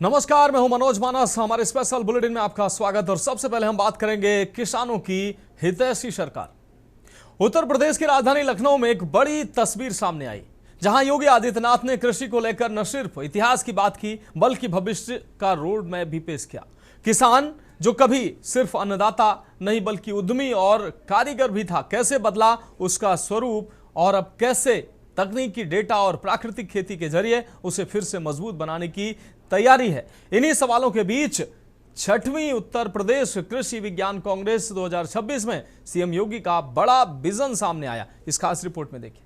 नमस्कार, मैं हूं मनोज मानस। हमारे स्पेशल बुलेटिन में आपका स्वागत। और सबसे पहले हम बात करेंगे किसानों की हितैषी सरकार। उत्तर प्रदेश की राजधानी लखनऊ में एक बड़ी तस्वीर सामने आई, जहां योगी आदित्यनाथ ने कृषि को लेकर न सिर्फ इतिहास की बात की बल्कि भविष्य का रोड मैप भी पेश किया। किसान जो कभी सिर्फ अन्नदाता नहीं बल्कि उद्यमी और कारीगर भी था, कैसे बदला उसका स्वरूप और अब कैसे तकनीकी, डेटा और प्राकृतिक खेती के जरिए उसे फिर से मजबूत बनाने की तैयारी है। इन्हीं सवालों के बीच 6वीं उत्तर प्रदेश कृषि विज्ञान कांग्रेस 2026 में सीएम योगी का बड़ा विजन सामने आया। इस खास रिपोर्ट में देखिए।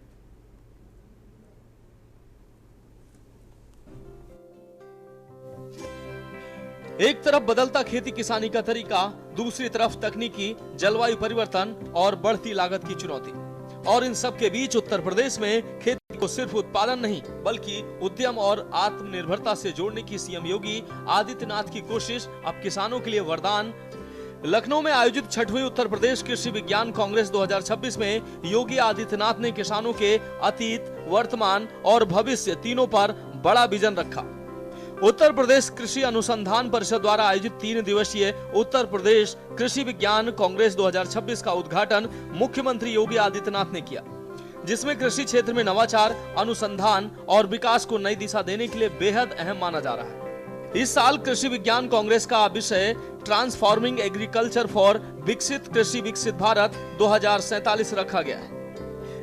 एक तरफ बदलता खेती किसानी का तरीका, दूसरी तरफ तकनीकी, जलवायु परिवर्तन और बढ़ती लागत की चुनौती। और इन सब के बीच उत्तर प्रदेश में खेती को सिर्फ उत्पादन नहीं बल्कि उद्यम और आत्मनिर्भरता से जोड़ने की सीएम योगी आदित्यनाथ की कोशिश अब किसानों के लिए वरदान। लखनऊ में आयोजित 6वीं उत्तर प्रदेश कृषि विज्ञान कांग्रेस 2026 में योगी आदित्यनाथ ने किसानों के अतीत, वर्तमान और भविष्य तीनों पर बड़ा विजन रखा। उत्तर प्रदेश कृषि अनुसंधान परिषद द्वारा आयोजित 3 दिवसीय उत्तर प्रदेश कृषि विज्ञान कांग्रेस 2026 का उद्घाटन मुख्यमंत्री योगी आदित्यनाथ ने किया, जिसमें कृषि क्षेत्र में नवाचार, अनुसंधान और विकास को नई दिशा देने के लिए बेहद अहम माना जा रहा है। इस साल कृषि विज्ञान कांग्रेस का विषय ट्रांसफॉर्मिंग एग्रीकल्चर फॉर विकसित कृषि विकसित भारत 2047 रखा गया है।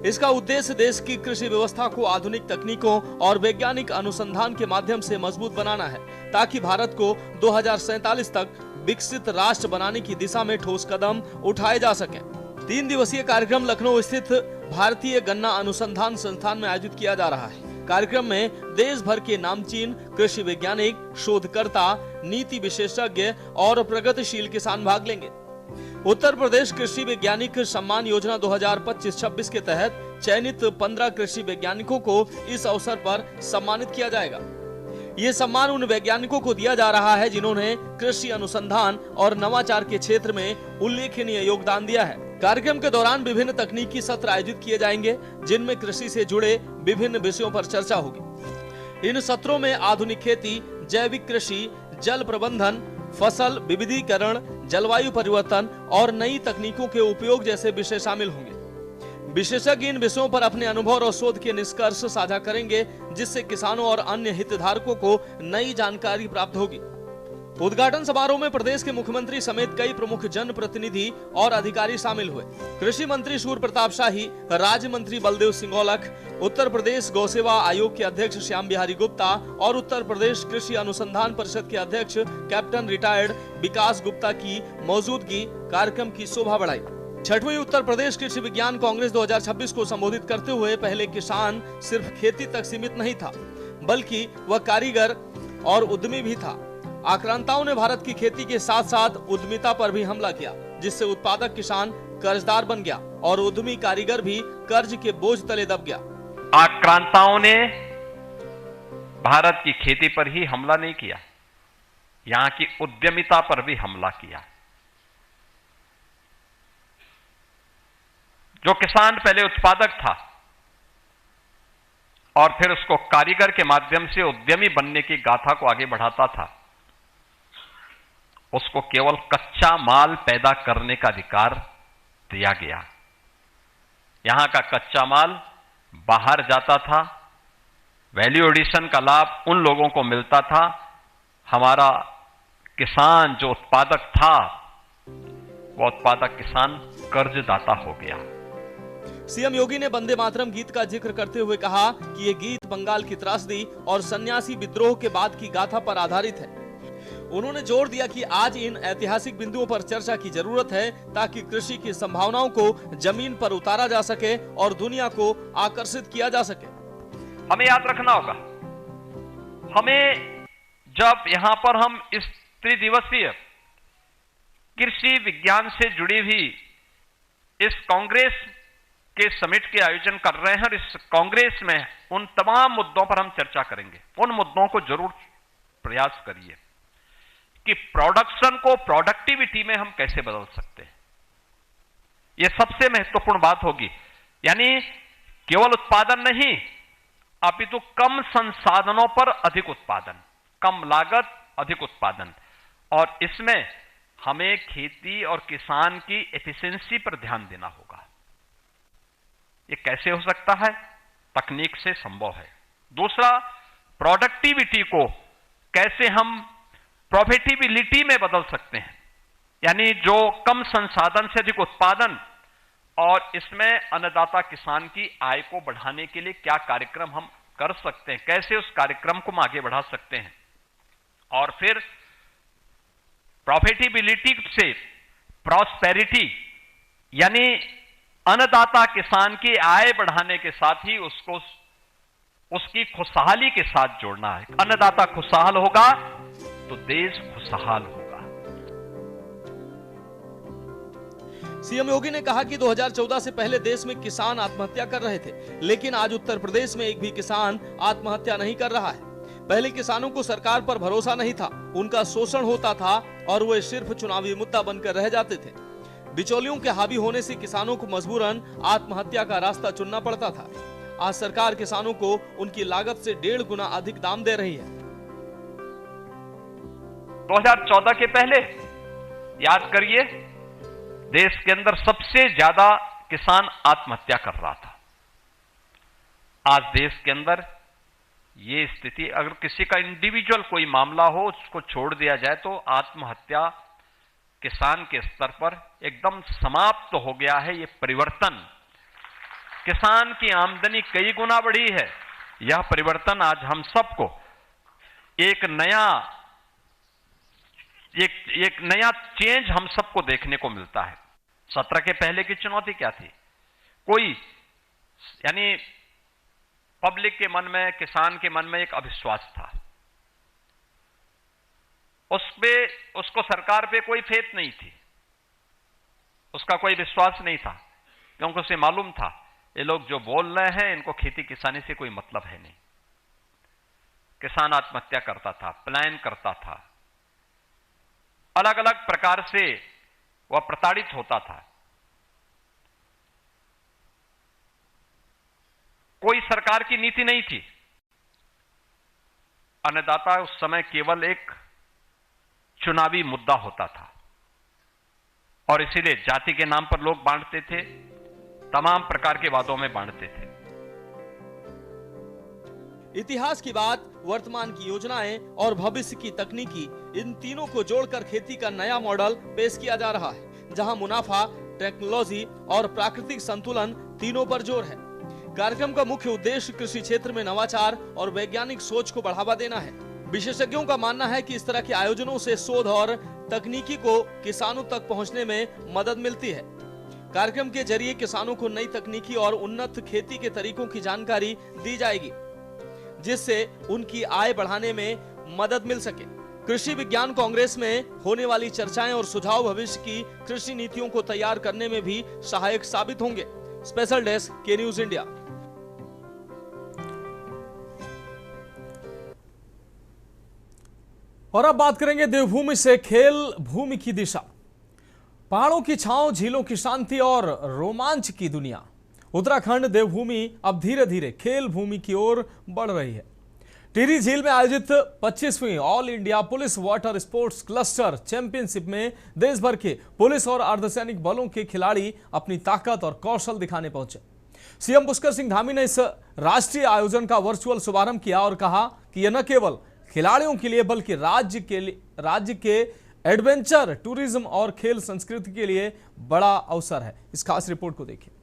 इसका उद्देश्य देश की कृषि व्यवस्था को आधुनिक तकनीकों और वैज्ञानिक अनुसंधान के माध्यम से मजबूत बनाना है, ताकि भारत को 2047 तक विकसित राष्ट्र बनाने की दिशा में ठोस कदम उठाए जा सकें। 3 दिवसीय कार्यक्रम लखनऊ स्थित भारतीय गन्ना अनुसंधान संस्थान में आयोजित किया जा रहा है। कार्यक्रम में देश भर के नामचीन कृषि वैज्ञानिक, शोधकर्ता, नीति विशेषज्ञ और प्रगतिशील किसान भाग लेंगे। उत्तर प्रदेश कृषि वैज्ञानिक सम्मान योजना 2025-26 के तहत चयनित 15 कृषि वैज्ञानिकों को इस अवसर पर सम्मानित किया जाएगा। ये सम्मान उन वैज्ञानिकों को दिया जा रहा है जिन्होंने कृषि अनुसंधान और नवाचार के क्षेत्र में उल्लेखनीय योगदान दिया है। कार्यक्रम के दौरान विभिन्न तकनीकी सत्र आयोजित किए जाएंगे, जिनमें कृषि से जुड़े विभिन्न विषयों पर चर्चा होगी। इन सत्रों में आधुनिक खेती, जैविक कृषि, जल प्रबंधन, फसल विविधीकरण, जलवायु परिवर्तन और नई तकनीकों के उपयोग जैसे विषय शामिल होंगे। विशेषज्ञ इन विषयों पर अपने अनुभव और शोध के निष्कर्ष साझा करेंगे, जिससे किसानों और अन्य हितधारकों को नई जानकारी प्राप्त होगी। उद्घाटन समारोह में प्रदेश के मुख्यमंत्री समेत कई प्रमुख जनप्रतिनिधि और अधिकारी शामिल हुए। कृषि मंत्री सूर्य प्रताप शाही, राज्य मंत्री बलदेव सिंह औलख, उत्तर प्रदेश गौ सेवा आयोग के अध्यक्ष श्याम बिहारी गुप्ता और उत्तर प्रदेश कृषि अनुसंधान परिषद के अध्यक्ष कैप्टन रिटायर्ड विकास गुप्ता की मौजूदगी कार्यक्रम की शोभा बढ़ाई। 6वीं उत्तर प्रदेश कृषि विज्ञान कांग्रेस 2026 को संबोधित करते हुए पहले किसान सिर्फ खेती तक सीमित नहीं था, बल्कि वह कारीगर और उद्यमी भी था। आक्रांताओं ने भारत की खेती के साथ साथ उद्यमिता पर भी हमला किया, जिससे उत्पादक किसान कर्जदार बन गया और उद्यमी कारीगर भी कर्ज के बोझ तले दब गया। आक्रांताओं ने भारत की खेती पर ही हमला नहीं किया, यहां की उद्यमिता पर भी हमला किया। जो किसान पहले उत्पादक था और फिर उसको कारीगर के माध्यम से उद्यमी बनने की गाथा को आगे बढ़ाता था, उसको केवल कच्चा माल पैदा करने का अधिकार दिया गया। यहां का कच्चा माल बाहर जाता था, वैल्यू एडिशन का लाभ उन लोगों को मिलता था। हमारा किसान जो उत्पादक था, वो उत्पादक किसान कर्जदाता हो गया। सीएम योगी ने वंदे मातरम गीत का जिक्र करते हुए कहा कि ये गीत बंगाल की त्रासदी और सन्यासी विद्रोह के बाद की गाथा पर आधारित है। उन्होंने जोर दिया कि आज इन ऐतिहासिक बिंदुओं पर चर्चा की जरूरत है, ताकि कृषि की संभावनाओं को जमीन पर उतारा जा सके और दुनिया को आकर्षित किया जा सके। हमें याद रखना होगा, हमें जब यहां पर हम इस त्रिदिवसीय कृषि विज्ञान से जुड़ी हुई इस कांग्रेस के समिट के आयोजन कर रहे हैं, और इस कांग्रेस में उन तमाम मुद्दों पर हम चर्चा करेंगे। उन मुद्दों को जरूर प्रयास करिए कि प्रोडक्शन को प्रोडक्टिविटी में हम कैसे बदल सकते हैं। यह सबसे महत्वपूर्ण बात होगी। यानी केवल उत्पादन नहीं, अपितु कम संसाधनों पर अधिक उत्पादन, कम लागत अधिक उत्पादन, और इसमें हमें खेती और किसान की एफिशिएंसी पर ध्यान देना होगा। ये कैसे हो सकता है? तकनीक से संभव है। दूसरा, प्रोडक्टिविटी को कैसे हम प्रॉफिटेबिलिटी में बदल सकते हैं, यानी जो कम संसाधन से अधिक उत्पादन, और इसमें अन्नदाता किसान की आय को बढ़ाने के लिए क्या कार्यक्रम हम कर सकते हैं, कैसे उस कार्यक्रम को हम आगे बढ़ा सकते हैं। और फिर प्रॉफिटेबिलिटी से प्रॉस्पेरिटी, यानी अन्नदाता किसान की आय बढ़ाने के साथ ही उसको उसकी खुशहाली के साथ जोड़ना है। अन्नदाता खुशहाल होगा तो देश खुशहाल होगा। सीएम योगी ने कहा कि 2014 से पहले देश में किसान आत्महत्या कर रहे थे, लेकिन आज उत्तर प्रदेश में एक भी किसान आत्महत्या नहीं कर रहा है। पहले किसानों को सरकार पर भरोसा नहीं था, उनका शोषण होता था और वे सिर्फ चुनावी मुद्दा बनकर रह जाते थे। बिचौलियों के हावी होने से किसानों को मजबूरन आत्महत्या का रास्ता चुनना पड़ता था। आज सरकार किसानों को उनकी लागत से 1.5 गुना अधिक दाम दे रही है। 2014 के पहले याद करिए, देश के अंदर सबसे ज्यादा किसान आत्महत्या कर रहा था। आज देश के अंदर ये स्थिति, अगर किसी का इंडिविजुअल कोई मामला हो उसको छोड़ दिया जाए तो आत्महत्या किसान के स्तर पर एकदम समाप्त हो गया है। ये परिवर्तन, किसान की आमदनी कई गुना बढ़ी है। यह परिवर्तन आज हम सबको एक नया चेंज हम सबको देखने को मिलता है। 17 के पहले की चुनौती क्या थी? कोई, यानी पब्लिक के मन में, किसान के मन में एक अविश्वास था, उसको सरकार पे कोई फेथ नहीं थी, उसका कोई विश्वास नहीं था, क्योंकि उसे मालूम था ये लोग जो बोल रहे हैं इनको खेती किसानी से कोई मतलब है नहीं। किसान आत्महत्या करता था, पलायन करता था, अलग अलग प्रकार से वह प्रताड़ित होता था। कोई सरकार की नीति नहीं थी। अन्नदाता उस समय केवल एक चुनावी मुद्दा होता था, और इसीलिए जाति के नाम पर लोग बांटते थे, तमाम प्रकार के वादों में बांटते थे। इतिहास की बात, वर्तमान की योजनाएं और भविष्य की तकनीकी, इन तीनों को जोड़कर खेती का नया मॉडल पेश किया जा रहा है, जहां मुनाफा, टेक्नोलॉजी और प्राकृतिक संतुलन तीनों पर जोर है। कार्यक्रम का मुख्य उद्देश्य कृषि क्षेत्र में नवाचार और वैज्ञानिक सोच को बढ़ावा देना है। विशेषज्ञों का मानना है कि इस तरह के आयोजनों से शोध और तकनीकी को किसानों तक पहुंचने में मदद मिलती है। कार्यक्रम के जरिए किसानों को नई तकनीकी और उन्नत खेती के तरीकों की जानकारी दी जाएगी, जिससे उनकी आय बढ़ाने में मदद मिल सके। कृषि विज्ञान कांग्रेस में होने वाली चर्चाएं और सुझाव भविष्य की कृषि नीतियों को तैयार करने में भी सहायक साबित होंगे। स्पेशल डेस्क, के न्यूज इंडिया। और अब बात करेंगे देवभूमि से खेल भूमि की दिशा। पहाड़ों की छांव, झीलों की शांति और रोमांच की दुनिया। उत्तराखंड देवभूमि अब धीरे धीरे खेल भूमि की ओर बढ़ रही है। टिहरी झील में आयोजित 25वीं all India police water sports cluster championship में देश भर के पुलिस और अर्धसैनिक बलों के खिलाड़ी अपनी ताकत और कौशल दिखाने पहुंचे। सीएम पुष्कर सिंह धामी ने इस राष्ट्रीय आयोजन का वर्चुअल शुभारंभ किया और कहा कि यह न केवल खिलाड़ियों के लिए बल्कि राज्य के एडवेंचर टूरिज्म और खेल संस्कृति के लिए बड़ा अवसर है। इस खास रिपोर्ट को देखिए।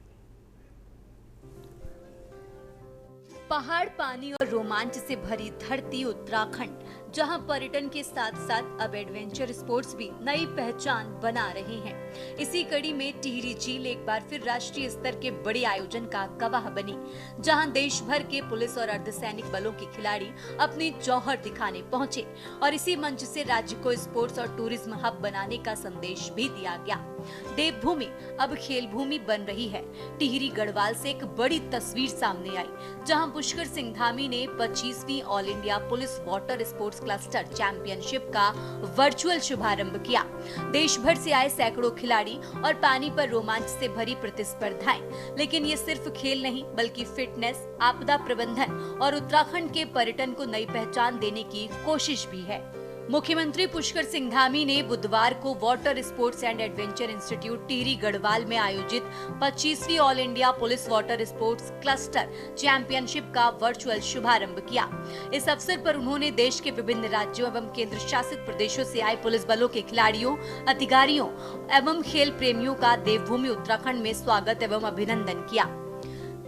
पहाड़, पानी और रोमांच से भरी धरती उत्तराखंड, जहां पर्यटन के साथ साथ अब एडवेंचर स्पोर्ट्स भी नई पहचान बना रहे हैं। इसी कड़ी में टिहरी झील एक बार फिर राष्ट्रीय स्तर के बड़े आयोजन का गवाह बनी, जहां देश भर के पुलिस और अर्धसैनिक बलों के खिलाड़ी अपनी जौहर दिखाने पहुंचे और इसी मंच से राज्य को स्पोर्ट्स और टूरिज्म हब बनाने का संदेश भी दिया गया। देवभूमि अब खेल भूमि बन रही है। टिहरी गढ़वाल से एक बड़ी तस्वीर सामने आई, जहां पुष्कर सिंह धामी ने 25वीं all India police water sports cluster championship का वर्चुअल शुभारंभ किया। देश भर से आए सैकड़ों खिलाड़ी और पानी पर रोमांच से भरी प्रतिस्पर्धाएं। लेकिन ये सिर्फ खेल नहीं बल्कि फिटनेस, आपदा प्रबंधन और उत्तराखंड के पर्यटन को नई पहचान देने की कोशिश भी है। मुख्यमंत्री पुष्कर सिंह धामी ने बुधवार को water sports and adventure institute Tehri Garhwal में आयोजित 25वीं all India police water sports cluster championship का वर्चुअल शुभारंभ किया। इस अवसर पर उन्होंने देश के विभिन्न राज्यों एवं केंद्र शासित प्रदेशों से आए पुलिस बलों के खिलाड़ियों, अधिकारियों एवं खेल प्रेमियों का देवभूमि उत्तराखंड में स्वागत एवं अभिनंदन किया।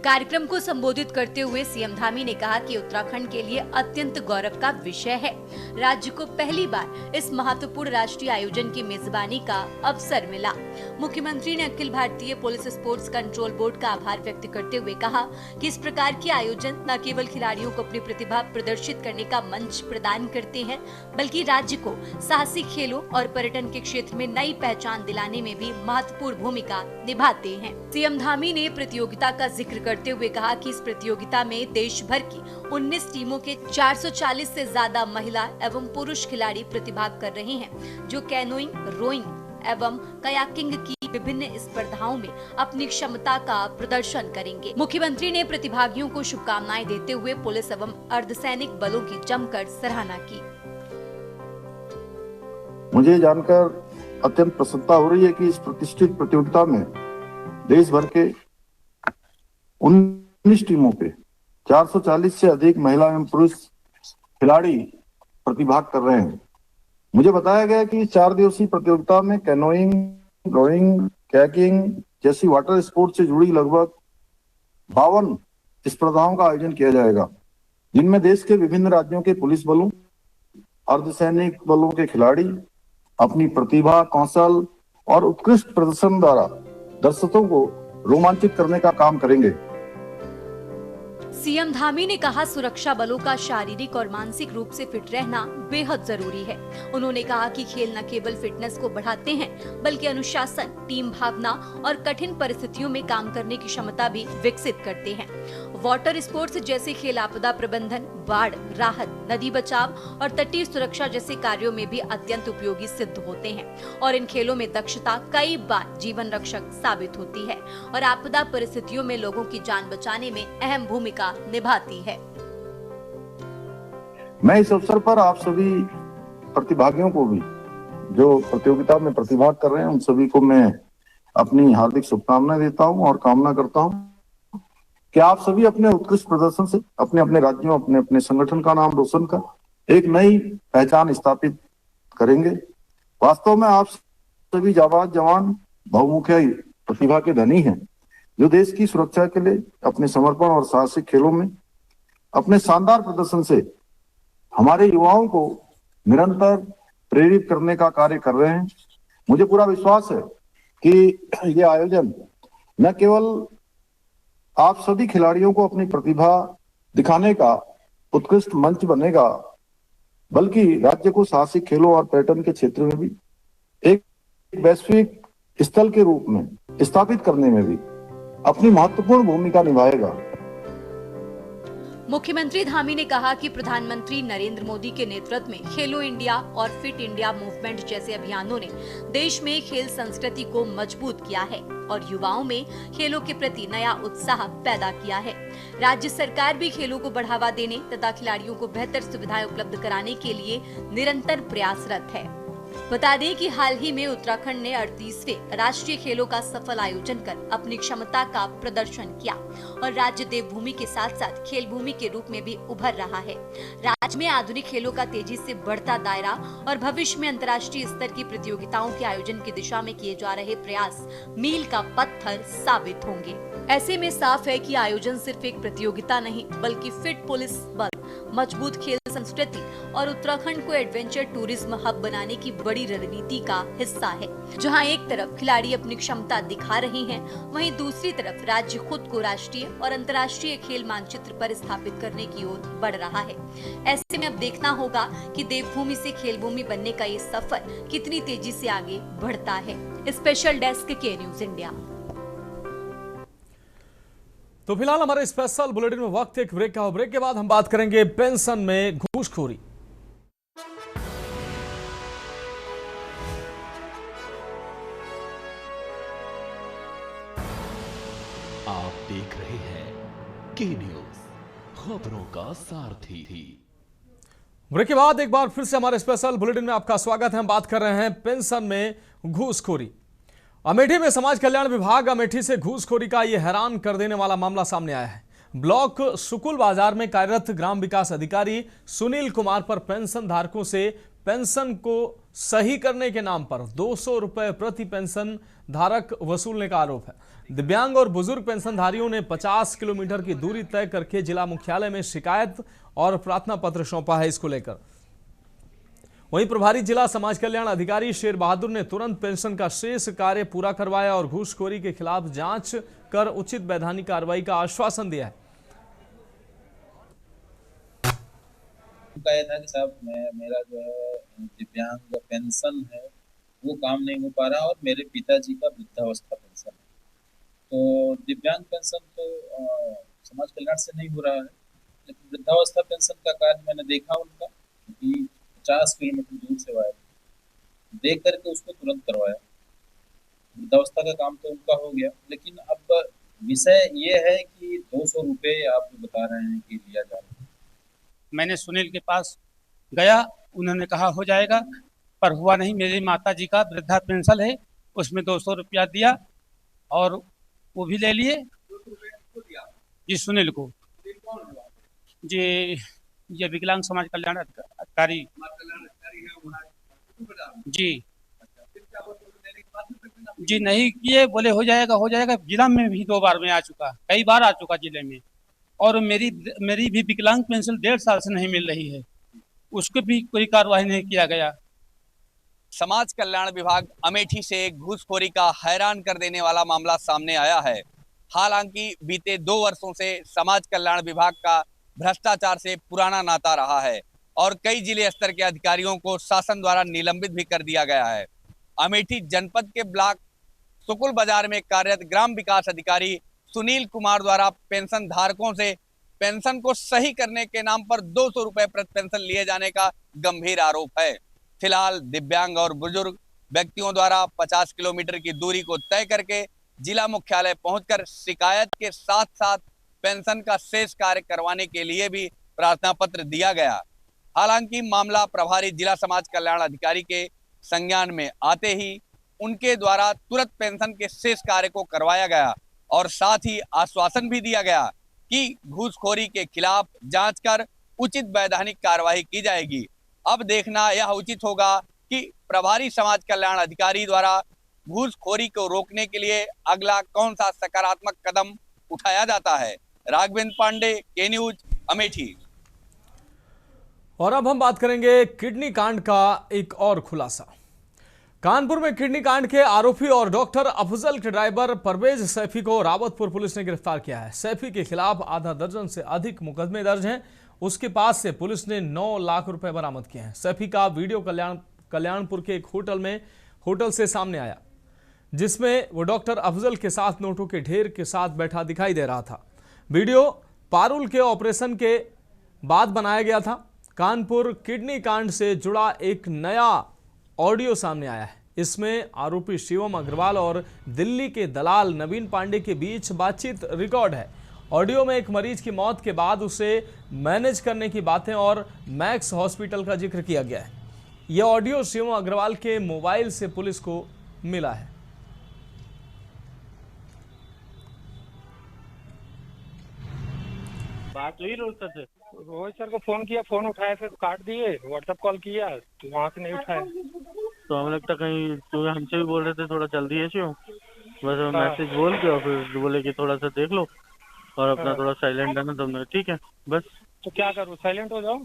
कार्यक्रम को संबोधित करते हुए सीएम धामी ने कहा कि उत्तराखंड के लिए अत्यंत गौरव का विषय है। राज्य को पहली बार इस महत्वपूर्ण राष्ट्रीय आयोजन की मेजबानी का अवसर मिला। मुख्यमंत्री ने Akhil Bharatiya police sports control board का आभार व्यक्त करते हुए कहा कि इस प्रकार के आयोजन न केवल खिलाड़ियों को अपनी प्रतिभा प्रदर्शित करने का मंच प्रदान करते हैं, बल्कि राज्य को साहसिक खेलों और पर्यटन के क्षेत्र में नई पहचान दिलाने में भी महत्वपूर्ण भूमिका निभाते हैं। सीएम धामी ने प्रतियोगिता का जिक्र करते हुए कहा कि इस प्रतियोगिता में देश भर की 19 टीमों के 440 से ज्यादा महिला एवं पुरुष खिलाड़ी प्रतिभाग कर रहे हैं, जो कैनोइंग, रोइंग एवं कयाकिंग की विभिन्न स्पर्धाओं में अपनी क्षमता का प्रदर्शन करेंगे। मुख्यमंत्री ने प्रतिभागियों को शुभकामनाएं देते हुए पुलिस एवं अर्धसैनिक बलों की जमकर सराहना की। मुझे जानकर अत्यंत प्रसन्नता हो रही है कि इस प्रतिष्ठित प्रतियोगिता में देश भर के 19 टीमों के 440 से अधिक महिला एवं पुरुष खिलाड़ी प्रतिभाग कर रहे हैं। मुझे बताया गया कि 4 दिवसीय प्रतियोगिता में कैनोइंग, रोइंग, कयाकिंग जैसी वाटर स्पोर्ट्स से जुड़ी लगभग 52 स्पर्धाओं का आयोजन किया जाएगा, जिनमें देश के विभिन्न राज्यों के पुलिस बलों, अर्धसैनिक बलों के खिलाड़ी अपनी प्रतिभा, कौशल और उत्कृष्ट प्रदर्शन द्वारा दर्शकों को रोमांचित करने का काम करेंगे। सीएम धामी ने कहा, सुरक्षा बलों का शारीरिक और मानसिक रूप से फिट रहना बेहद जरूरी है। उन्होंने कहा कि खेल न केवल फिटनेस को बढ़ाते हैं, बल्कि अनुशासन, टीम भावना और कठिन परिस्थितियों में काम करने की क्षमता भी विकसित करते हैं। वाटर स्पोर्ट्स जैसे खेल आपदा प्रबंधन, बाढ़ राहत, नदी बचाव और तटीय सुरक्षा जैसे कार्यों में भी अत्यंत उपयोगी सिद्ध होते हैं और इन खेलों में दक्षता कई बार जीवन रक्षक साबित होती है और आपदा परिस्थितियों में लोगों की जान बचाने में अहम भूमिका निभाती है। मैं इस अवसर पर आप सभी प्रतिभागियों को भी, जो प्रतियोगिता में प्रतिभाग कर रहे हैं, उन सभी को मैं अपनी हार्दिक शुभकामनाएं देता हूं और कामना करता हूं कि आप सभी अपने उत्कृष्ट प्रदर्शन से अपने अपने राज्यों, अपने अपने संगठन का नाम रोशन कर एक नई पहचान स्थापित करेंगे। वास्तव में आप सभी जाबाज जवान बहुमुखी प्रतिभा के धनी हैं, जो देश की सुरक्षा के लिए अपने समर्पण और साहसिक खेलों में अपने शानदार प्रदर्शन से हमारे युवाओं को निरंतर प्रेरित करने का कार्य कर रहे हैं। मुझे पूरा विश्वास है कि ये आयोजन न केवल आप सभी खिलाड़ियों को अपनी प्रतिभा दिखाने का उत्कृष्ट मंच बनेगा, बल्कि राज्य को साहसिक खेलों और पर्यटन के क्षेत्र में भी एक वैश्विक स्थल के रूप में स्थापित करने में भी अपनी महत्वपूर्ण भूमिका निभाएगा। मुख्यमंत्री धामी ने कहा कि प्रधानमंत्री नरेंद्र मोदी के नेतृत्व में खेलो इंडिया और फिट इंडिया मूवमेंट जैसे अभियानों ने देश में खेल संस्कृति को मजबूत किया है और युवाओं में खेलों के प्रति नया उत्साह पैदा किया है। राज्य सरकार भी खेलों को बढ़ावा देने तथा खिलाड़ियों को बेहतर सुविधाएं उपलब्ध कराने के लिए निरंतर प्रयासरत है। बता दें कि हाल ही में उत्तराखंड ने 38वें राष्ट्रीय खेलों का सफल आयोजन कर अपनी क्षमता का प्रदर्शन किया और राज्य देवभूमि के साथ साथ खेल भूमि के रूप में भी उभर रहा है। राज्य में आधुनिक खेलों का तेजी से बढ़ता दायरा और भविष्य में अंतर्राष्ट्रीय स्तर की प्रतियोगिताओं के आयोजन की दिशा में किए जा रहे प्रयास मील का पत्थर साबित होंगे। ऐसे में साफ है कि आयोजन सिर्फ एक प्रतियोगिता नहीं, बल्कि फिट पुलिस बल, मजबूत खेल संस्कृति और उत्तराखंड को एडवेंचर टूरिज्म हब बनाने की बड़ी रणनीति का हिस्सा है। जहां एक तरफ खिलाड़ी अपनी क्षमता दिखा रहे हैं, वहीं दूसरी तरफ राज्य खुद को राष्ट्रीय और अंतर्राष्ट्रीय खेल मानचित्र पर स्थापित करने की ओर बढ़ रहा है। ऐसे में अब देखना होगा कि देवभूमि से खेल भूमि बनने का ये सफर कितनी तेजी से आगे बढ़ता है। स्पेशल डेस्क के न्यूज इंडिया। तो फिलहाल हमारे स्पेशल बुलेटिन में वक्त एक ब्रेक का। ब्रेक के बाद हम बात करेंगे पेंशन में घूसखोरी। आप देख रहे हैं के न्यूज, खबरों का सारथी। ब्रेक के बाद एक बार फिर से हमारे स्पेशल बुलेटिन में आपका स्वागत है। हम बात कर रहे हैं पेंशन में घूसखोरी। अमेठी में समाज कल्याण विभाग अमेठी से घूसखोरी का यह हैरान कर देने वाला मामला सामने आया है। ब्लॉक सुकुल बाजार में कार्यरत ग्राम विकास अधिकारी सुनील कुमार पर पेंशन धारकों से पेंशन को सही करने के नाम पर 200 रुपए प्रति पेंशन धारक वसूलने का आरोप है। दिव्यांग और बुजुर्ग पेंशनधारियों ने 50 किलोमीटर की दूरी तय करके जिला मुख्यालय में शिकायत और प्रार्थना पत्र सौंपा है। इसको लेकर वहीं प्रभारी जिला समाज कल्याण अधिकारी शेर बहादुर ने तुरंत पेंशन का शेष कार्य पूरा करवाया और घूसखोरी के खिलाफ जांच कर उचित वैधानिक कार्रवाई का आश्वासन दिया है। उनका यह था कि साहब मेरा जो है दिव्यांग पेंशन है वो काम नहीं हो पा रहा और मेरे पिताजी का वृद्धावस्था पेंशन है। तो दिव्यांग पेंशन तो समाज कल्याण से नहीं हो रहा है, लेकिन वृद्धावस्था पेंशन का कार्य मैंने देखा उनका कि 50 किलोमीटर दूर से आया, देख करके उसको तुरंत करवाया। वृद्धावस्था का काम तो उनका हो गया, लेकिन अब विषय ये है कि 200 रुपये आप जो बता रहे हैं कि लिया जा रहा है। मैंने सुनील के पास गया, उन्होंने कहा हो जाएगा, पर हुआ नहीं। मेरी माताजी का वृद्धा पेंशन है, उसमें 200 रुपया दिया और वो भी ले लिए। जी सुनील को, जी ये विकलांग समाज कल्याण अधिकारी जी नहीं किए, बोले हो जाएगा हो जाएगा। जिला में भी 2 बार में आ चुका, कई बार आ चुका जिले में, और मेरी भी विकलांग पेंशन 1.5 साल से नहीं मिल रही है, उसको भी कोई कार्रवाई नहीं किया गया। समाज कल्याण विभाग अमेठी से घूसखोरी का हैरान कर देने वाला मामला सामने आया है। हालांकि बीते 2 वर्षों से समाज कल्याण विभाग का भ्रष्टाचार से पुराना नाता रहा है और कई जिले स्तर के अधिकारियों को शासन द्वारा निलंबित भी कर दिया गया है। अमेठी जनपद के ब्लॉक सुकुल बाजार में कार्यरत ग्राम विकास अधिकारी सुनील कुमार द्वारा पेंशन धारकों से पेंशन को सही करने के नाम पर 200 रुपए प्रति पेंशन लिए जाने का गंभीर आरोप है। फिलहाल दिव्यांग और बुजुर्ग व्यक्तियों द्वारा 50 किलोमीटर की दूरी को तय करके जिला मुख्यालय पहुंचकर शिकायत के साथ साथ पेंशन का शेष कार्य करवाने के लिए भी प्रार्थना पत्र दिया गया। हालांकि मामला प्रभारी जिला समाज कल्याण अधिकारी के संज्ञान में आते ही उनके द्वारा तुरंत पेंशन के शेष कार्य को करवाया गया और साथ ही आश्वासन भी दिया गया कि घूसखोरी के खिलाफ जांच कर उचित वैधानिक कार्रवाई की जाएगी। अब देखना यह उचित होगा कि प्रभारी समाज कल्याण अधिकारी द्वारा घूसखोरी को रोकने के लिए अगला कौन सा सकारात्मक कदम उठाया जाता है। राघवेंद्र पांडे, के न्यूज, अमेठी। और अब हम बात करेंगे किडनी कांड का एक और खुलासा। कानपुर में किडनी कांड के आरोपी और डॉक्टर अफजल के ड्राइवर परवेज सैफी को रावतपुर पुलिस ने गिरफ्तार किया है। सैफी के खिलाफ आधा दर्जन से अधिक मुकदमे दर्ज हैं। उसके पास से पुलिस ने 9 लाख रुपए बरामद किए हैं। सैफी का वीडियो कल्याणपुर के एक होटल से सामने आया, जिसमें वो डॉक्टर अफजल के साथ नोटों के ढेर के साथ बैठा दिखाई दे रहा था। वीडियो पारुल के ऑपरेशन के बाद बनाया गया था। कानपुर किडनी कांड से जुड़ा एक नया ऑडियो सामने आया है। इसमें आरोपी शिवम अग्रवाल और दिल्ली के दलाल नवीन पांडे के बीच बातचीत रिकॉर्ड है। ऑडियो में एक मरीज की मौत के बाद उसे मैनेज करने की बातें और मैक्स हॉस्पिटल का जिक्र किया गया है। यह ऑडियो शिवम अग्रवाल के मोबाइल से पुलिस को मिला है। बात हुई रोहित सर से। रोहित सर को फोन किया, फोन उठाया, फिर काट दिए। व्हाट्सएप कॉल किया तो वहाँ से नहीं उठाया। तो हमें लगता कहीं तो हमसे भी बोल रहे थे थोड़ा जल्दी ऐसे हो, बस मैसेज बोल के और फिर बोले कि थोड़ा सा देख लो और अपना थोड़ा साइलेंट रहना। तुमने ठीक है बस। तो क्या करूँ, साइलेंट हो जाओ?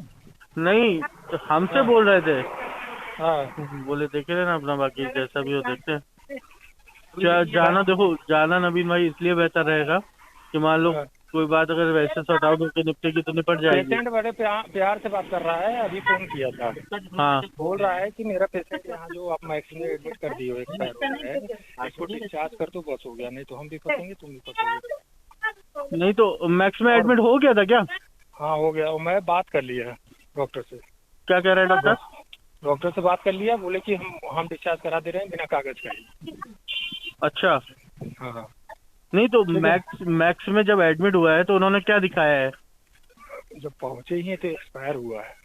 नहीं, हमसे बोल रहे थे। हाँ बोले देखे रहना अपना, बाकी जैसा भी हो देखते हैं। जाना देखो, जाना नवीन भाई इसलिए बेहतर रहेगा कि मान लो कोई बात अगर वैसे सॉर्ट आउट होकर निपटेगी तो निपट जाएगी। पेशेंट बड़े प्यार से बात कर रहा है। अभी फोन किया था। हाँ, बोल रहा है कि मेरा पेशेंट यहाँ जो आप मैक्स में एडमिट कर दिए हो, एक्सपायर हो गया है, इसको डिस्चार्ज कर तो बस हो गया, नहीं तो हम भी फंसेंगे, तुम भी फंसोगे। नहीं तो मैक्स में एडमिट हो गया था क्या? हाँ हो गया, मैं बात कर लिया डॉक्टर से। क्या कह रहे हैं डॉक्टर? डॉक्टर से बात कर लिया, बोले कि हम डिस्चार्ज करा दे रहे हैं बिना कागज का ही। अच्छा हाँ। नहीं तो मैक्स में जब एडमिट हुआ है तो उन्होंने क्या दिखाया है? जब पहुंचे ही तो एक्सपायर हुआ है।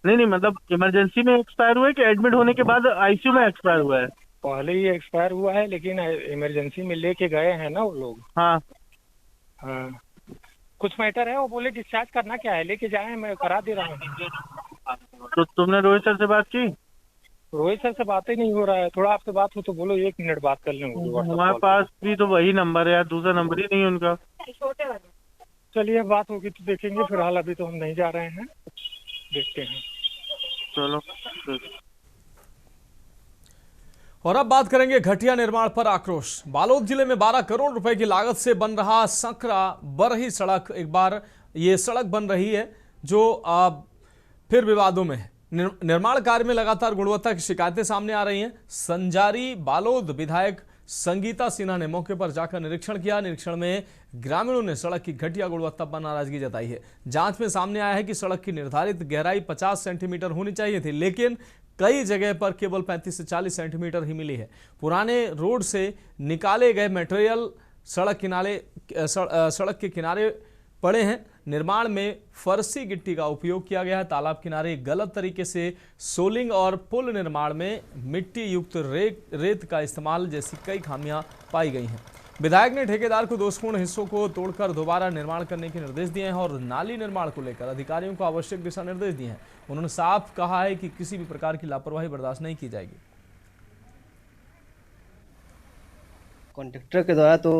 नहीं मतलब इमरजेंसी में एक्सपायर हुआ है कि एडमिट होने के बाद आईसीयू में एक्सपायर हुआ है? पहले ही एक्सपायर हुआ है, लेकिन इमरजेंसी में लेके गए हैं ना वो लोग। हाँ हाँ, कुछ मैटर है, वो बोले डिस्चार्ज करना क्या है, लेके जाए, मैं करा दे रहा हूँ। तो तुमने रोहित सर से बात की? रोहित सर से बात ही नहीं हो रहा है। थोड़ा आपसे बात हो तो बोलो, 1 मिनट बात कर लें। हमारे पास भी तो वही नंबर है यार, दूसरा नंबर ही नहीं है उनका। चलिए, बात होगी तो देखेंगे। फिलहाल अभी तो हम नहीं जा रहे हैं, देखते हैं। चलो। और अब बात करेंगे घटिया निर्माण पर आक्रोश। बालोद जिले में 12 करोड़ रुपए की लागत से बन रहा सकरा बरही सड़क, एक बार ये सड़क बन रही है जो फिर विवादों में है। निर्माण कार्य में लगातार गुणवत्ता की शिकायतें सामने आ रही हैं। संजारी बालोद विधायक संगीता सिन्हा ने मौके पर जाकर निरीक्षण किया। निरीक्षण में ग्रामीणों ने सड़क की घटिया गुणवत्ता पर नाराजगी जताई है। जांच में सामने आया है कि सड़क की निर्धारित गहराई 50 सेंटीमीटर होनी चाहिए थी, लेकिन कई जगह पर केवल 35 से 40 सेंटीमीटर ही मिली है। पुराने रोड से निकाले गए मटेरियल सड़क के किनारे पड़े हैं। निर्माण में फर्शी गिट्टी का उपयोग किया गया है। तालाब किनारे गलत तरीके से सोलिंग और पुल निर्माण में मिट्टी युक्त रेत का इस्तेमाल जैसी कई खामियां पाई गई हैं। विधायक ने ठेकेदार को दोषपूर्ण हिस्सों को तोड़कर दोबारा निर्माण करने के निर्देश दिए हैं और नाली निर्माण को लेकर अधिकारियों को आवश्यक दिशा निर्देश दिए हैं। उन्होंने साफ कहा है कि किसी भी प्रकार की लापरवाही बर्दाश्त नहीं की जाएगी। कॉन्ट्रैक्टर के द्वारा तो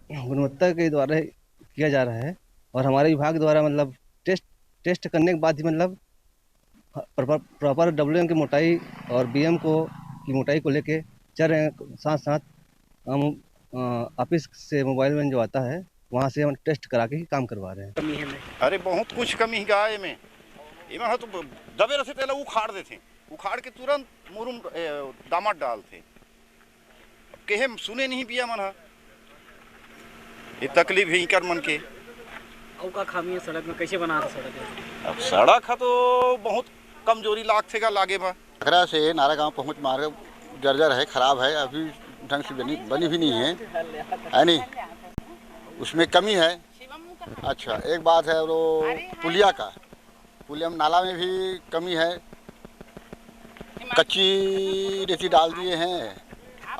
गुणवत्ता के द्वारा किया जा रहा है और हमारे विभाग द्वारा मतलब टेस्ट करने के बाद ही मतलब प्रॉपर WM की मोटाई और BM की मोटाई को लेके चल रहे हैं। साथ साथ हम ऑफिस से मोबाइल में जो आता है वहाँ से हम टेस्ट करा के ही काम करवा रहे हैं। अरे बहुत कुछ कमी है में इमा तो दबे रहे थे, उखाड़ देते, उखाड़ के तुरंत मुरुम दामट डालते, कहे सुने नहीं पिया मन, ये तकलीफ ही कर मन के। का खामी है सड़क में, कैसे बना रहा सड़क है? अब सड़क है तो बहुत कमजोरी लाग थे का लागे बा। खरा से नारा गांव पहुंच मार्ग जर्जर है, खराब है, अभी ढंग से बनी भी नहीं है नहीं, उसमें कमी है। अच्छा एक बात है वो पुलिया में नाला में भी कमी है, कच्ची रेती डाल दिए हैं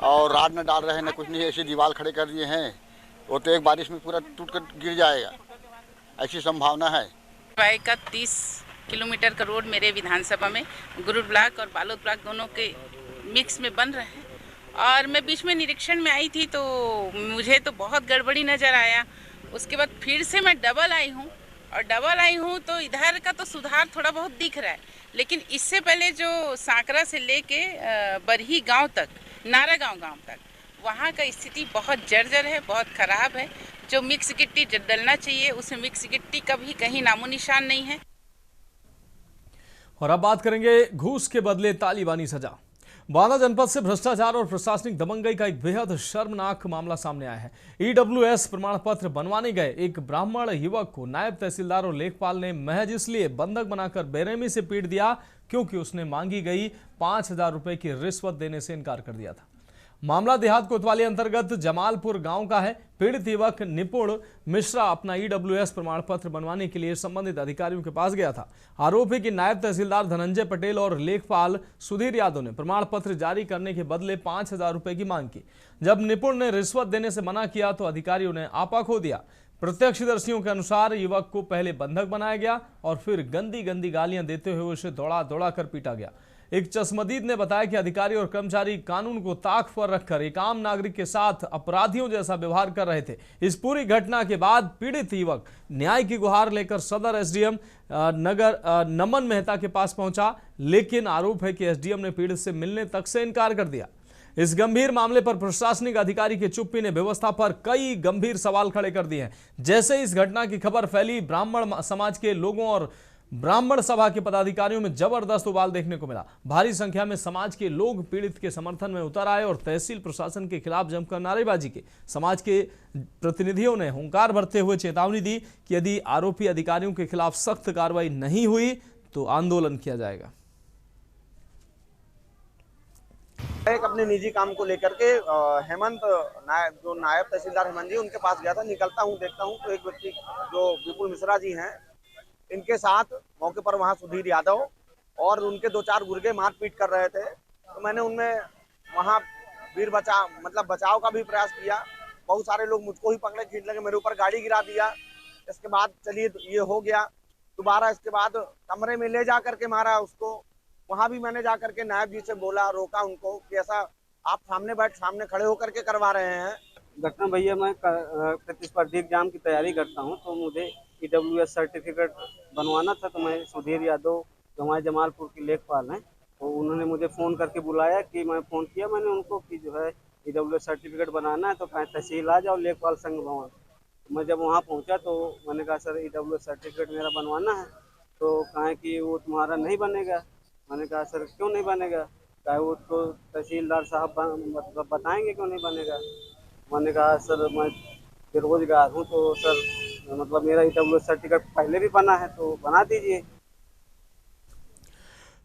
और राड न डाल रहे हैं, न कुछ नहीं, ऐसे दीवार खड़े कर दिए हैं। वो तो एक बारिश में पूरा टूट कर गिर जाएगा, ऐसी संभावना है। का 30 किलोमीटर का रोड मेरे विधानसभा में गुरुड़ ब्लॉक और बालोद ब्लॉक दोनों के मिक्स में बन रहे हैं और मैं बीच में निरीक्षण में आई थी तो मुझे तो बहुत गड़बड़ी नज़र आया। उसके बाद फिर से मैं डबल आई हूँ तो इधर का तो सुधार थोड़ा बहुत दिख रहा है, लेकिन इससे पहले जो सांकरा से लेके बरही गांव तक, नारा गांव तक, वहाँ का स्थिति बहुत जर्जर है, बहुत ख़राब है। जो मिक्स गिट्टी डलना चाहिए उसमें मिक्स गिट्टी का भी कहीं नामो निशान नहीं है। और अब बात करेंगे घूस के बदले तालिबानी सजा। बांदा जनपद से भ्रष्टाचार और प्रशासनिक दबंगई का एक बेहद शर्मनाक मामला सामने आया है। EWS प्रमाण पत्र बनवाने गए एक ब्राह्मण युवक को नायब तहसीलदार और लेखपाल ने महज इसलिए बंधक बनाकर बेरहमी से पीट दिया क्योंकि उसने मांगी गई 5,000 रुपए की रिश्वत देने से इनकार कर दिया था। मामला देहात कोतवाली अंतर्गत जमालपुर गांव का है। पीड़ित युवक निपुण मिश्रा अपना EWS प्रमाण पत्र बनवाने के लिए संबंधित अधिकारियों के पास गया था। आरोप है कि नायब तहसीलदार धनंजय पटेल और लेखपाल सुधीर यादव ने प्रमाण पत्र जारी करने के बदले 5,000 रुपए की मांग की। जब निपुण ने रिश्वत देने से मना किया तो अधिकारियों ने आपा खो दिया। प्रत्यक्षदर्शियों के अनुसार युवक को पहले बंधक बनाया गया और फिर गंदी गालियां देते हुए उसे दौड़ा कर पीटा गया। एक चश्मदीद ने बताया कि अधिकारी और कर्मचारी कानून को ताक पर रखकर एक आम नागरिक के साथ अपराधियों जैसा व्यवहार कर रहे थे। इस पूरी घटना के बाद पीड़ित युवक न्याय की गुहार लेकर सदर SDM नगर नमन मेहता के पास पहुंचा, लेकिन आरोप है कि SDM ने पीड़ित से मिलने तक से इनकार कर दिया। इस गंभीर मामले पर प्रशासनिक अधिकारी की चुप्पी ने व्यवस्था पर कई गंभीर सवाल खड़े कर दिए हैं। जैसे इस घटना की खबर फैली, ब्राह्मण समाज के लोगों और ब्राह्मण सभा के पदाधिकारियों में जबरदस्त उबाल देखने को मिला। भारी संख्या में समाज के लोग पीड़ित के समर्थन में उतर आए और तहसील प्रशासन के खिलाफ जमकर नारेबाजी की। समाज के प्रतिनिधियों ने हुंकार भरते हुए चेतावनी दी कि यदि आरोपी अधिकारियों के खिलाफ सख्त कार्रवाई नहीं हुई तो आंदोलन किया जाएगा। एक अपने निजी काम को लेकर के हेमंत जो नायब तहसीलदार हेमंत जी उनके पास गया था। निकलता हूँ देखता हूँ तो एक व्यक्ति जो विपुल मिश्रा जी हैं, इनके साथ मौके पर वहाँ सुधीर यादव और उनके 2-4 गुर्गे मारपीट कर रहे थे। तो मैंने उनमें वहाँ बचाव का भी प्रयास किया। बहुत सारे लोग मुझको ही पकड़े, खींच लगे, मेरे ऊपर गाड़ी गिरा दिया। इसके बाद चलिए ये हो गया। दोबारा इसके बाद कमरे में ले जा करके मारा उसको। वहाँ भी मैंने जा करके नायब जी से बोला, रोका उनको कि ऐसा आप सामने खड़े होकर के करवा रहे हैं। घटना भैया, मैं प्रतिस्पर्धी एग्जाम की तैयारी करता हूँ, तो मुझे EWS सर्टिफिकेट बनवाना था। तो मैं सुधीर यादव जो हमारे जमालपुर के लेखपाल हैं, तो उन्होंने मुझे फ़ोन करके बुलाया कि मैं फ़ोन किया मैंने उनको कि जो है EWS सर्टिफिकेट बनाना है, तो कहीं तहसील आ जाओ लेखपाल संघ भवन। मैं जब वहाँ पहुँचा तो मैंने कहा सर EWS सर्टिफिकेट मेरा बनवाना है। तो कहा कि वो तुम्हारा नहीं बनेगा। मैंने कहा सर क्यों नहीं बनेगा? कहा वो तो तहसीलदार साहब मतलब बताएंगे क्यों नहीं बनेगा। मैंने कहा सर मैं बेरोजगार हूँ, तो सर मतलब मेरा EWS सर्टिफिकेट पहले भी बना है तो बना दीजिए।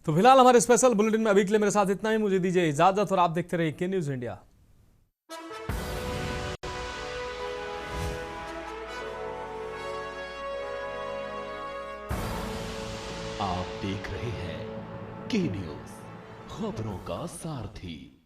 तो फिलहाल हमारे स्पेशल बुलेटिन में अभी के लिए मेरे साथ इतना ही। मुझे दीजिए इजाजत और आप देखते रहिए के न्यूज़ इंडिया। आप देख रहे हैं के न्यूज़, खबरों का सारथी।